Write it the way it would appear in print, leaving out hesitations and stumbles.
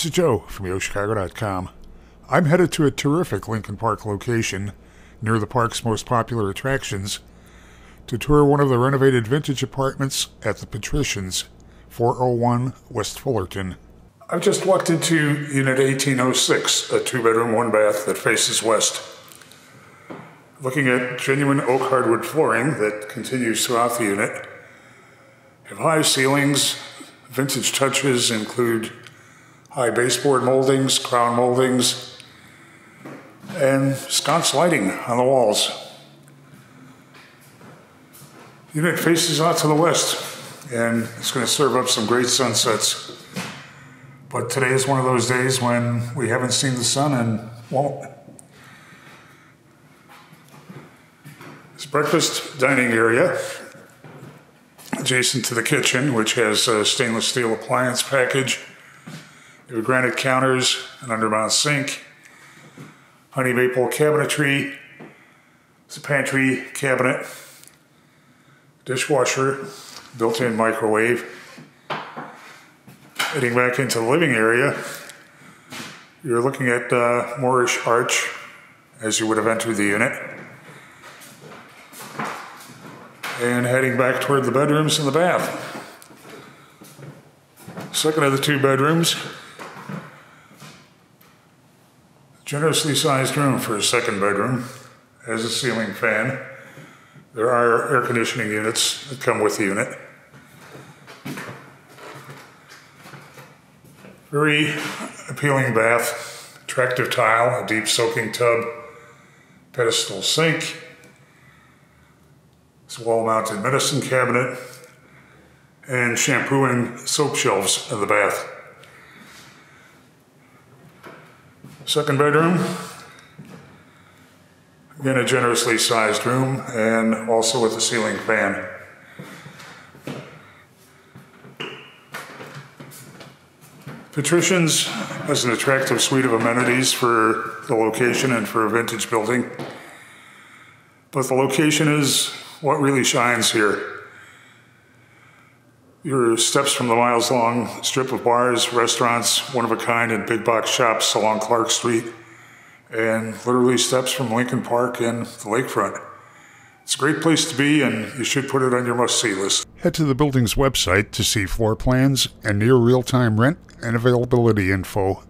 This is Joe from YoChicago.com. I'm headed to a terrific Lincoln Park location near the park's most popular attractions to tour one of the renovated vintage apartments at the Patricians, 401 West Fullerton. I've just walked into Unit 1806, a 2-bedroom, 1-bath that faces west. Looking at genuine oak hardwood flooring that continues throughout the unit. Have high ceilings. Vintage touches include high baseboard moldings, crown moldings, and sconce lighting on the walls. Unit faces out to the west, and it's going to serve up some great sunsets. But today is one of those days when we haven't seen the sun and won't. This breakfast dining area, adjacent to the kitchen, which has a stainless steel appliance package. You have granite counters, an undermount sink, honey maple cabinetry. It's a pantry cabinet, dishwasher, built-in microwave. Heading back into the living area, you're looking at Moorish arch as you would have entered the unit. And heading back toward the bedrooms and the bath. Second of the 2 bedrooms. Generously sized room for a second bedroom. Has a ceiling fan. There are air conditioning units that come with the unit. Very appealing bath. Attractive tile, a deep soaking tub, pedestal sink. It's a wall-mounted medicine cabinet and shampoo and soap shelves in the bath. Second bedroom, again a generously sized room and also with a ceiling fan. Patricians has an attractive suite of amenities for the location and for a vintage building. But the location is what really shines here. Your steps from the miles-long strip of bars, restaurants, one-of-a-kind and big-box shops along Clark Street, and literally steps from Lincoln Park and the lakefront. It's a great place to be, and you should put it on your must-see list. Head to the building's website to see floor plans and near real-time rent and availability info.